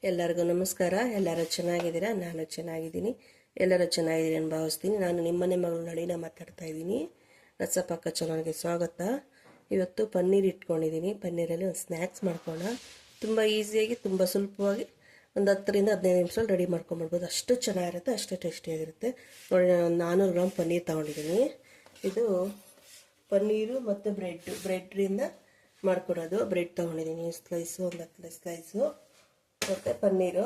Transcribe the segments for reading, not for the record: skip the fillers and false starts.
ಎಲ್ಲರಿಗೂ ನಮಸ್ಕಾರ. ಎಲ್ಲರೂ ಚೆನ್ನಾಗಿದ್ದೀರಾ? ನಾನು ಚೆನ್ನಾಗಿದ್ದೀನಿ. ಎಲ್ಲರೂ ಚೆನ್ನಾಗಿದ್ದೀರಿ ಅಂತ ಭಾವಿಸ್ತೀನಿ. ನಾನು ನಿಮ್ಮನೆ ಮಗಳು ನಳಿನ ಮಾತಾಡ್ತಾ ಇದ್ದೀನಿ. ರಸಪಾಕ ಚಾನಲ್ಗೆ ಸ್ವಾಗತ. ಇವತ್ತು ಪನ್ನೀರ್ ಇಟ್ಕೊಂಡಿದ್ದೀನಿ. ಪನ್ನೀರಲ್ಲಿ ಒಂದು ಸ್ನ್ಯಾಕ್ಸ್ ಮಾಡ್ಕೊಳ್ಳೋಣ. ತುಂಬ ಈಸಿಯಾಗಿ, ತುಂಬ ಸುಲಭವಾಗಿ ಒಂದು 10ರಿಂದ 15 ನಿಮಿಷದಲ್ಲಿ ರೆಡಿ ಮಾಡ್ಕೊಂಬಿಡ್ಬೋದು. ಅಷ್ಟು ಚೆನ್ನಾಗಿರುತ್ತೆ, ಅಷ್ಟು ಟೇಸ್ಟಿಯಾಗಿರುತ್ತೆ. ನೋಡಿ, ನಾನು 400 ಗ್ರಾಮ್ ಪನ್ನೀರ್ ತೊಗೊಂಡಿದ್ದೀನಿ. ಇದು ಪನ್ನೀರು ಮತ್ತು ಬ್ರೆಡ್ರಿಂದ ಮಾಡ್ಕೊಡೋದು. ಬ್ರೆಡ್ ತೊಗೊಂಡಿದ್ದೀನಿ ಸ್ಲೈಸು, ಒಂದು 10 ಸ್ಲೈಸು. ಮತ್ತು ಪನ್ನೀರು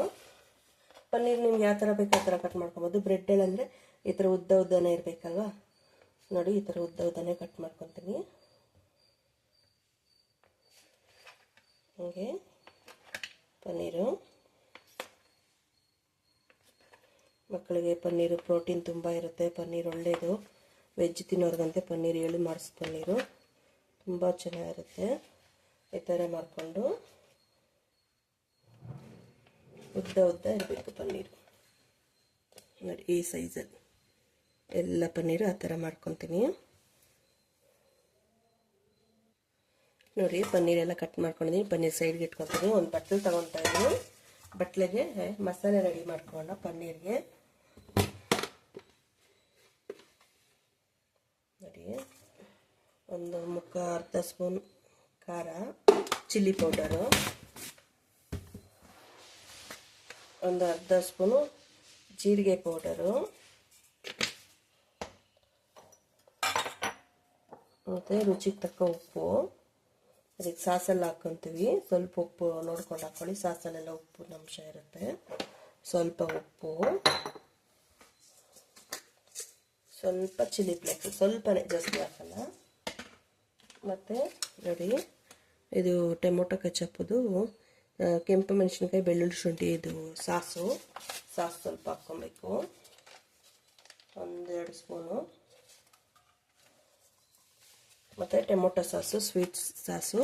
ನಿಮ್ಗೆ ಯಾವ ಥರ ಬೇಕು ಆ ಥರ ಕಟ್ ಮಾಡ್ಕೊಬೋದು. ಬ್ರೆಡ್ಡಲ್ಲಂದರೆ ಈ ಥರ ಉದ್ದನೇ ಇರಬೇಕಲ್ವ. ನೋಡಿ, ಈ ಥರ ಉದ್ದನೇ ಕಟ್ ಮಾಡ್ಕೊತೀನಿ. ಹಾಗೆ ಪನ್ನೀರು, ಮಕ್ಕಳಿಗೆ ಪನ್ನೀರು ಪ್ರೋಟೀನ್ ತುಂಬ ಇರುತ್ತೆ. ಪನ್ನೀರ್ ಒಳ್ಳೆಯದು. ವೆಜ್ ತಿನ್ನೋರ್ಗಂತೆ ಪನ್ನೀರ್ ಮಾಡಿಸ್ ಪನ್ನೀರು ತುಂಬ ಚೆನ್ನಾಗಿರುತ್ತೆ. ಈ ಥರ ಮಾಡಿಕೊಂಡು ಉದ್ದ ಇರಬೇಕು ಪನ್ನೀರು. ನೋಡಿ, ಈ ಸೈಜಲ್ಲಿ ಎಲ್ಲ ಪನ್ನೀರು ಆ ಥರ ಮಾಡ್ಕೊತೀನಿ. ನೋಡಿ, ಪನ್ನೀರೆಲ್ಲ ಕಟ್ ಮಾಡ್ಕೊಂಡಿದ್ದೀನಿ. ಪನ್ನೀರ್ ಸೈಡ್ಗೆ ಇಟ್ಕೊತೀನಿ. ಒಂದು ಬಟ್ಲು ತಗೊತಾ ಇದ್ದೀನಿ. ಬಟ್ಲಿಗೆ ಮಸಾಲೆ ರೆಡಿ ಮಾಡ್ಕೊಳ್ಳೋಣ. ಪನ್ನೀರ್ಗೆ ನೋಡಿ, ಒಂದು ಅರ್ಧ ಸ್ಪೂನ್ ಖಾರ, ಚಿಲ್ಲಿ ಪೌಡರು, ಒಂದು ಅರ್ಧ ಸ್ಪೂನು ಜೀರಿಗೆ ಪೌಡರು, ಮತ್ತು ರುಚಿಗೆ ತಕ್ಕ ಉಪ್ಪು. ಅದಕ್ಕೆ ಸಾಸಲ್ಲಿ ಹಾಕ್ಕೊತೀವಿ. ಸ್ವಲ್ಪ ಉಪ್ಪು ನೋಡ್ಕೊಂಡು ಹಾಕ್ಕೊಳ್ಳಿ. ಸಾಸಲ್ಲೆಲ್ಲ ಉಪ್ಪಿನ ಅಂಶ ಇರುತ್ತೆ. ಸ್ವಲ್ಪ ಉಪ್ಪು, ಸ್ವಲ್ಪ ಚಿಲ್ಲಿ ಫ್ಲೇಕ್ಸ್, ಸ್ವಲ್ಪನೇ, ಜಾಸ್ತಿ ಹಾಕಲ್ಲ. ಮತ್ತು ನೋಡಿ, ಇದು ಟೊಮೊಟೊ ಕೆಚಪ್ಪದು ಕೆಂಪು ಮೆಣಸಿನ್ಕಾಯಿ, ಬೆಳ್ಳುಳ್ಳಿ, ಶುಂಠಿ, ಇದು ಸಾಸು ಸ್ವಲ್ಪ ಹಾಕ್ಕೊಬೇಕು. 1-2 ಸ್ಪೂನು. ಮತ್ತು ಟೊಮೊಟೊ ಸಾಸು, ಸ್ವೀಟ್ ಸಾಸು,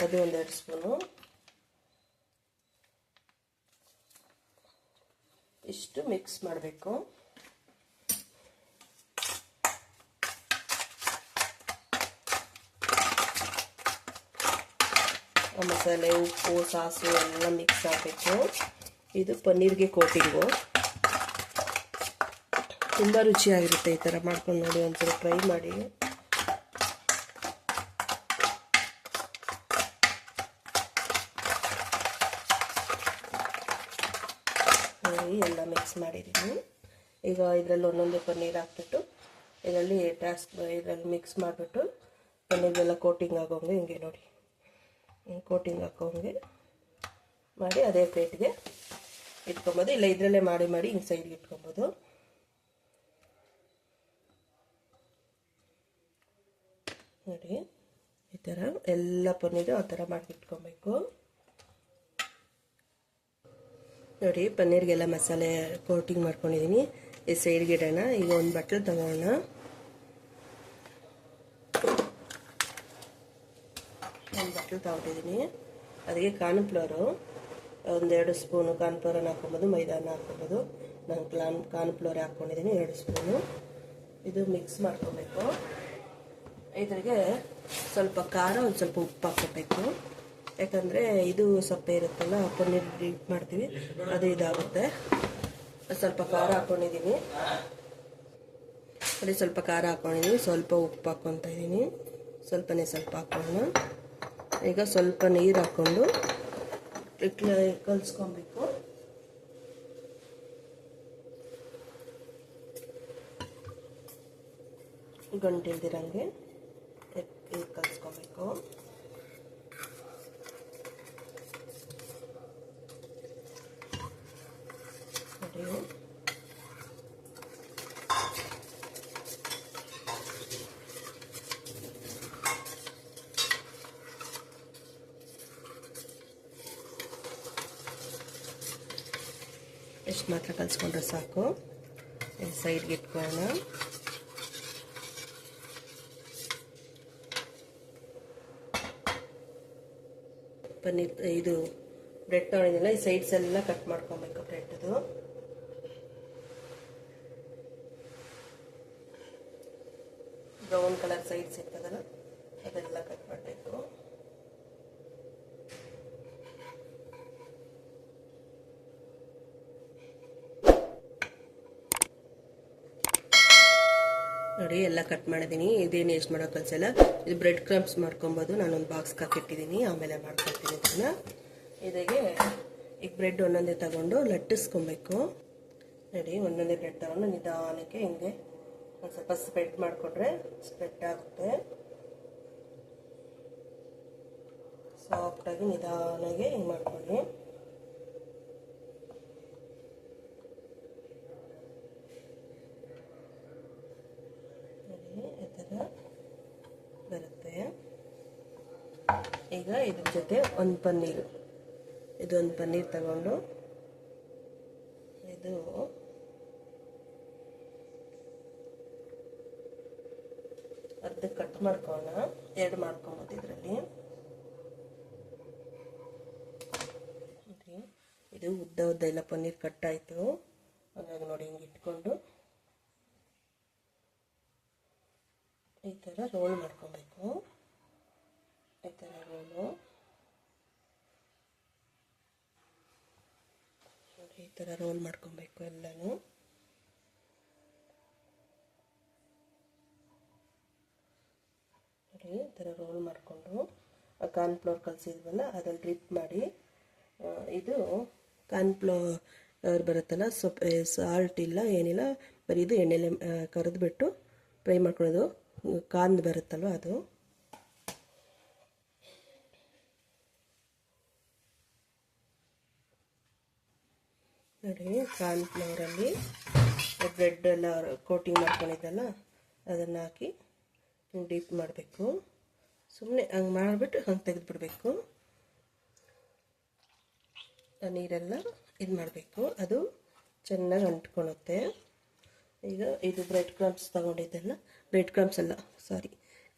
ಅದು 1-2 ಸ್ಪೂನು. ಇಷ್ಟು ಮಿಕ್ಸ್ ಮಾಡಬೇಕು. ಮಸಾಲೆ, ಉಪ್ಪು, ಸಾಸು ಎಲ್ಲ ಮಿಕ್ಸ್ ಆಗಬೇಕು. ಇದು ಪನ್ನೀರ್ಗೆ ಕೋಟಿಂಗು. ತುಂಬ ರುಚಿಯಾಗಿರುತ್ತೆ. ಈ ಥರ ಮಾಡ್ಕೊಂಡು ನೋಡಿ, ಒಂದ್ಸಲ ಟ್ರೈ ಮಾಡಿ. ಎಲ್ಲ ಮಿಕ್ಸ್ ಮಾಡಿದ್ದೀನಿ. ಈಗ ಇದರಲ್ಲಿ ಒಂದೊಂದೇ ಪನ್ನೀರ್ ಹಾಕ್ಬಿಟ್ಟು ಇದರಲ್ಲಿ ಮಿಕ್ಸ್ ಮಾಡಿಬಿಟ್ಟು ಪನ್ನೀರ್ಗೆಲ್ಲ ಕೋಟಿಂಗ್ ಆಗೋಂಗೆ ಹಿಂಗೆ ನೋಡಿ, ಕೋಟಿಂಗ್ ಹಾಕೋಂಗೆ ಮಾಡಿ ಅದೇ ಪ್ಲೇಟ್ಗೆ ಇಟ್ಕೊಬೋದು. ಇಲ್ಲ ಇದರಲ್ಲೇ ಮಾಡಿ ಹಿಂಗೆ ಸೈಡ್ಗೆ ಇಟ್ಕೊಬೋದು. ನೋಡಿ, ಈ ಥರ ಎಲ್ಲ ಪನ್ನೀರು ಆ ಥರ ಮಾಡಿ ಇಟ್ಕೊಬೇಕು. ನೋಡಿ, ಪನ್ನೀರ್ಗೆಲ್ಲ ಮಸಾಲೆ ಕೋಟಿಂಗ್ ಮಾಡ್ಕೊಂಡಿದ್ದೀನಿ. ಈ ಸೈಡ್ಗೆ ಇಡೋಣ. ಈಗ ಒಂದು ಬಟ್ಲು ತಗೋಣ. ಒಂದು ಬಟ್ಲು ತಗೊಂಡಿದ್ದೀನಿ. ಅದಕ್ಕೆ ಕಾರ್ನ್ಫ್ಲೋರು, 1-2 ಸ್ಪೂನು ಕಾರ್ನ್ಫ್ಲೋರನ್ನು ಹಾಕ್ಕೊಬೋದು, ಮೈದಾನ ಹಾಕ್ಕೊಬೋದು. ನಾನು ಕಾರ್ನ್ಫ್ಲೋರ್ ಹಾಕ್ಕೊಂಡಿದ್ದೀನಿ 2 ಸ್ಪೂನು. ಇದು ಮಿಕ್ಸ್ ಮಾಡ್ಕೊಬೇಕು. ಇದ್ರಿಗೆ ಸ್ವಲ್ಪ ಖಾರ, ಒಂದು ಸ್ವಲ್ಪ ಉಪ್ಪು ಹಾಕ್ಕೋಬೇಕು. ಯಾಕಂದರೆ ಇದು ಸಪ್ಪೆ ಇರುತ್ತಲ್ಲ, ಪನ್ನೀರ್ ಡೀಪ್ ಮಾಡ್ತೀವಿ, ಅದು ಇದಾಗುತ್ತೆ. ಸ್ವಲ್ಪ ಖಾರ ಹಾಕ್ಕೊಂಡಿದ್ದೀನಿ. ಅಲ್ಲಿ ಸ್ವಲ್ಪ ಖಾರ ಹಾಕ್ಕೊಂಡಿದ್ದೀನಿ. ಸ್ವಲ್ಪ ಉಪ್ಪು ಹಾಕ್ಕೊತಾ ಇದ್ದೀನಿ. ಸ್ವಲ್ಪ ಹಾಕ್ಕೊಂಡು ಈಗ ಸ್ವಲ್ಪ ನೀರು ಹಾಕ್ಕೊಂಡು ಕಲಿಸ್ಕೊಬೇಕು. ಗಂಟೆ ಇಲ್ದಿರಂಗೆ ಕಲಿಸ್ಕೊಬೇಕು. ನೋಡಿ, ಎಷ್ಟು ಮಾತ್ರ ಕಲಿಸ್ಕೊಂಡ್ರೆ ಸಾಕು. ಸೈಡ್ಗೆ ಇಟ್ಕೊಳ್ಳೋಣ. ಪನ್ನೀರ್ ಇದು ಬ್ರೆಡ್ ತೊಗೊಂಡಿದ್ದಿಲ್ಲ, ಈ ಸೈಡ್ಸ್ ಎಲ್ಲ ಕಟ್ ಮಾಡ್ಕೊಬೇಕು. ಬ್ರೆಡ್ದು ಬ್ರೌನ್ ಕಲರ್ ಸೈಡ್ಸ್ ಇರ್ತದಲ್ಲ, ಅದೆಲ್ಲ ಕಟ್ ಮಾಡಬೇಕು. ನೋಡಿ ಎಲ್ಲ ಕಟ್ ಮಾಡಿದ್ದೀನಿ. ಇದೇನು ವೇಸ್ಟ್ ಮಾಡೋ ಕಲ್ಸಲ್ಲ. ಇದು ಬ್ರೆಡ್ ಕ್ರಮ್ಸ್ ಮಾಡ್ಕೊಬೋದು. ನಾನೊಂದು ಬಾಕ್ಸ್ಗೆ ಹಾಕಿಟ್ಟಿದ್ದೀನಿ, ಆಮೇಲೆ ಮಾಡ್ಕೊಳ್ತೀನಿ ಇದನ್ನು. ಇದಾಗೆ ಈಗ ಬ್ರೆಡ್ ಒಂದೊಂದೇ ತಗೊಂಡು ಲಟ್ಟಿಸ್ಕೊಬೇಕು. ನೋಡಿ ಒಂದೊಂದೇ ಬ್ರೆಡ್ ತಗೊಂಡು ನಿಧಾನಕ್ಕೆ ಹಿಂಗೆ ಒಂದು ಸ್ವಲ್ಪ ಸ್ಪ್ರೆಡ್ ಮಾಡಿಕೊಂಡ್ರೆ ಸ್ಪ್ರೆಡ್ ಆಗುತ್ತೆ. ಸಾಫ್ಟಾಗಿ ನಿಧಾನಾಗಿ ಹಿಂಗೆ ಮಾಡ್ಕೊಳ್ಳಿ. ಈ ಥರ ಬರುತ್ತೆ. ಈಗ ಇದ್ರ ಜೊತೆ ಒಂದು ಪನ್ನೀರು, ಇದೊಂದು ಪನ್ನೀರ್ ತಗೊಂಡು ಇದು ಅರ್ಧ ಕಟ್ ಮಾಡ್ಕೊಳ್ಳೋಣ. 2 ಮಾಡ್ಕೊಬೋದು ಇದರಲ್ಲಿ. ಇದು ಉದ್ದ ಉದ್ದ ಎಲ್ಲ ಪನ್ನೀರ್ ಕಟ್ ಆಯಿತು. ಹಾಗಾಗಿ ನೋಡಿ ಹಿಂಗೆ ಇಟ್ಕೊಂಡು ಈ ಥರ ರೋಲ್ ಮಾಡ್ಕೊಬೇಕು. ಈ ಥರ ರೋಲು ಈ ಥರ ರೋಲ್ ಮಾಡ್ಕೊಬೇಕು ಎಲ್ಲನೂ. ನೋಡಿ ಈ ಥರ ರೋಲ್ ಮಾಡಿಕೊಂಡು ಕಾರ್ನ್ಫ್ಲೋರ್ ಕಲಸಿದ್ವಲ್ಲ ಅದ್ರಲ್ಲಿ ಡ್ರಿಪ್ ಮಾಡಿ, ಇದು ಕಾರ್ನ್ಫ್ಲವರ್ ಬರುತ್ತಲ್ಲ, ಸಾಲ್ಟ್ ಇಲ್ಲ ಏನಿಲ್ಲ, ಬರೀ ಇದು ಎಣ್ಣೆಲೆ ಕರೆದ್ಬಿಟ್ಟು ಫ್ರೈ ಮಾಡ್ಕೊಳ್ಳೋದು. ಕಾರ್ನ್ ಬರುತ್ತಲ್ವ ಅದು. ನೋಡಿ ಕಾರ್ನ್ಫ್ಲವರಲ್ಲಿ ಬ್ರೆಡ್ ಎಲ್ಲ ಕೋಟಿಂಗ್ ಮಾಡ್ಕೊಂಡಿದ್ದಲ್ಲ ಅದನ್ನು ಹಾಕಿ ಡೀಪ್ ಮಾಡಬೇಕು. ಸುಮ್ಮನೆ ಹಂಗೆ ಮಾಡಿಬಿಟ್ಟು ಹಂಗೆ ತೆಗೆದುಬಿಡ್ಬೇಕು. ನೀರೆಲ್ಲ ಇದು ಮಾಡಬೇಕು, ಅದು ಚೆನ್ನಾಗಿ ಅಂಟ್ಕೊಳುತ್ತೆ. ಈಗ ಇದು ಬ್ರೆಡ್ ಕ್ರಮ್ಸ್ ತೊಗೊಂಡಿದ್ದೆಲ್ಲ, ಬ್ರೆಡ್ ಕ್ರಮ್ಸ್ ಅಲ್ಲ ಸಾರಿ,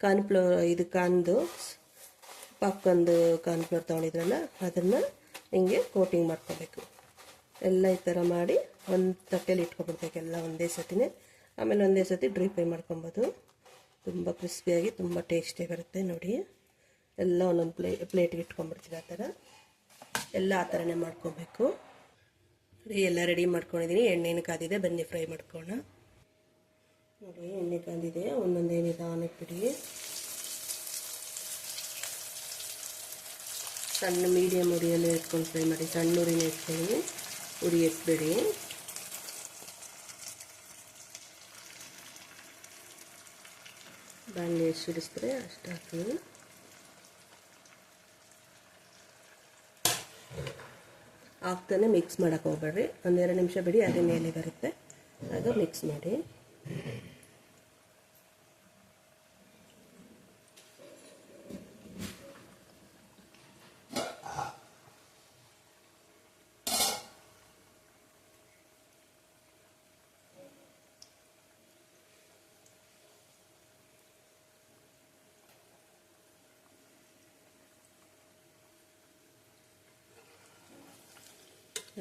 ಕಾರ್ನ್ಫ್ಲವರ್, ಇದು ಪಾಪ್ಕಾರ್ನ್ದು ಕಾರ್ನ್ಫ್ಲವರ್ ತೊಗೊಂಡಿದ್ರಲ್ಲ ಅದನ್ನು ಹಿಂಗೆ ಕೋಟಿಂಗ್ ಮಾಡ್ಕೋಬೇಕು. ಎಲ್ಲ ಈ ಥರ ಮಾಡಿ ಒಂದು ತಟ್ಟೆಯಲ್ಲಿ ಇಟ್ಕೊಬಿಡ್ಬೇಕು ಎಲ್ಲ ಒಂದೇ ಸತಿನೇ. ಆಮೇಲೆ ಒಂದೇ ಸತಿ ಡ್ರೈ ಫ್ರೈ ಮಾಡ್ಕೊಬೋದು. ತುಂಬ ಕ್ರಿಸ್ಪಿಯಾಗಿ ತುಂಬ ಟೇಸ್ಟಿ ಬರುತ್ತೆ. ನೋಡಿ ಎಲ್ಲ ಒಂದೊಂದು ಪ್ಲೇಟ್ಗೆ ಇಟ್ಕೊಂಡ್ಬಿಡ್ತೀವಿ. ಆ ಥರ ಎಲ್ಲ ಆ ಥರನೇ ಮಾಡ್ಕೊಬೇಕು. ಎಲ್ಲ ರೆಡಿ ಮಾಡ್ಕೊಂಡಿದ್ದೀನಿ. ಎಣ್ಣೆನ ಕಾದಿದೆ, ಬನ್ನಿ ಫ್ರೈ ಮಾಡ್ಕೊಳ್ಳೋಣ. ನೋಡಿ ಎಣ್ಣೆ ಕಾದಿದೆ, ಒಂದೊಂದೇ ನಿಧಾನಕ್ಕೆ ಬಿಡಿ. ಸಣ್ಣ ಮೀಡಿಯಮ್ ಉರಿಯಲ್ಲಿ ಇಟ್ಕೊಂಡು ಫ್ರೈ ಮಾಡಿ. ಸಣ್ಣ ಉರಿನ ಇಟ್ಕೊಳ್ಳಿ, ಉರಿ ಎತ್ಬೇಡಿ. ಬಾಣಲೆ ಎಷ್ಟು ಹಿಡಿಸ್ತಾರೆ ಅಷ್ಟು ಹಾಕಿ. ಹಾಕ್ತಾನೆ ಮಿಕ್ಸ್ ಮಾಡೋಕೆ ಹೋಗ್ಬೇಡ್ರಿ. 1-2 ನಿಮಿಷ ಬಿಡಿ, ಅದೇ ಮೇಲೆ ಬರುತ್ತೆ, ಆಗ ಮಿಕ್ಸ್ ಮಾಡಿ.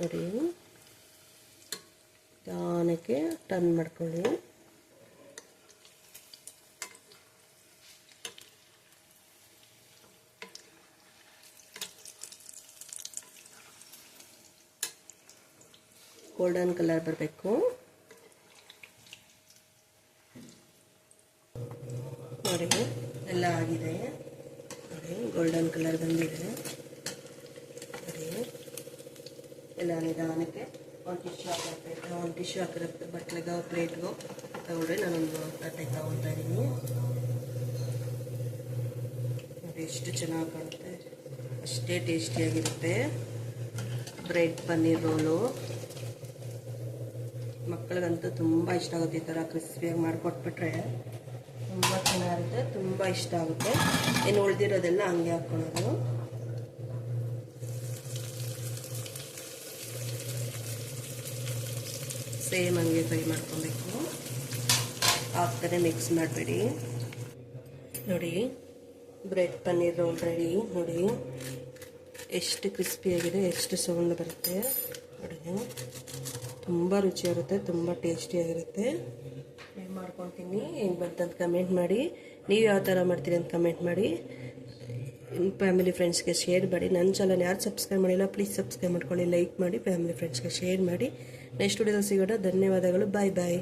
ನೋಡಿ ನಿಧಾನಕ್ಕೆ ಟರ್ನ್ ಮಾಡ್ಕೊಳ್ಳಿ. ಗೋಲ್ಡನ್ ಕಲರ್ ಬರಬೇಕು. ನೋಡಿ ಎಲ್ಲ ಆಗಿದೆ. ನೋಡಿ ಗೋಲ್ಡನ್ ಕಲರ್ ಬಂದಿದೆ. ನೋಡಿ ಎಲ್ಲ ನಿಧಾನಕ್ಕೆ ಒಂದು ಟಿಶ್ಯೂ ಹಾಕಿರುತ್ತೆ ಬಟ್ಲಿಗೆ ಪ್ಲೇಟ್ಗೋ ತಗೊಂಡ್ರೆ ನಾನೊಂದು ತಟ್ಟೆಗೆ ತಗೊಳ್ತಾ ಇದ್ದೀನಿ. ನೋಡಿ ಎಷ್ಟು ಚೆನ್ನಾಗಿ ಕಾಣುತ್ತೆ, ಅಷ್ಟೇ ಟೇಸ್ಟಿಯಾಗಿರುತ್ತೆ ಬ್ರೆಡ್ ಪನ್ನೀರ್ ರೋಲು. ಮಕ್ಕಳಿಗಂತೂ ತುಂಬ ಇಷ್ಟ ಆಗುತ್ತೆ. ಈ ಥರ ಕ್ರಿಸ್ಪಿಯಾಗಿ ಮಾಡಿಕೊಟ್ಬಿಟ್ರೆ ತುಂಬ ಚೆನ್ನಾಗಿರುತ್ತೆ, ತುಂಬ ಇಷ್ಟ ಆಗುತ್ತೆ. ಇನ್ನು ಉಳಿದಿರೋದೆಲ್ಲ ಹಂಗೆ ಹಾಕ್ಕೊಳ್ಳೋದು. ಸೇಮ್ ಹಂಗೆ ಫ್ರೈ ಮಾಡ್ಕೊಬೇಕು, ಹಾಕ್ತಾನೆ ಮಿಕ್ಸ್ ಮಾಡಬೇಡಿ. ನೋಡಿ ಬ್ರೆಡ್ ಪನ್ನೀರ್ ರೋಲ್ ರೆಡಿ. ನೋಡಿ ಎಷ್ಟು ಕ್ರಿಸ್ಪಿಯಾಗಿದೆ, ಎಷ್ಟು ಸೌಂಡ್ ಬರುತ್ತೆ ನೋಡಿ. ತುಂಬ ರುಚಿಯಾಗುತ್ತೆ, ತುಂಬ ಟೇಸ್ಟಿಯಾಗಿರುತ್ತೆ. ಏನು ಮಾಡ್ಕೊತೀನಿ, ಏನು ಬಂತಂತ ಕಮೆಂಟ್ ಮಾಡಿ. ನೀವು ಯಾವ ಥರ ಮಾಡ್ತೀರಿ ಅಂತ ಕಮೆಂಟ್ ಮಾಡಿ. ಫ್ಯಾಮಿಲಿ ಫ್ರೆಂಡ್ಸ್ಗೆ ಶೇರ್ ಮಾಡಿ. ನನ್ನ ಚಾನಲ್ ಯಾರು ಸಬ್ಸ್ಕ್ರೈಬ್ ಮಾಡಿಲ್ಲ ಪ್ಲೀಸ್ ಸಬ್ಸ್ಕ್ರೈಬ್ ಮಾಡ್ಕೊಳ್ಳಿ, ಲೈಕ್ ಮಾಡಿ, ಫ್ಯಾಮಿಲಿ ಫ್ರೆಂಡ್ಸ್ಗೆ ಶೇರ್ ಮಾಡಿ. ನೆಕ್ಸ್ಟ್ ವಿಡಿಯೋದಲ್ಲಿ ಸಿಗೋಣ. ಧನ್ಯವಾದಗಳು. ಬಾಯ್ ಬಾಯ್.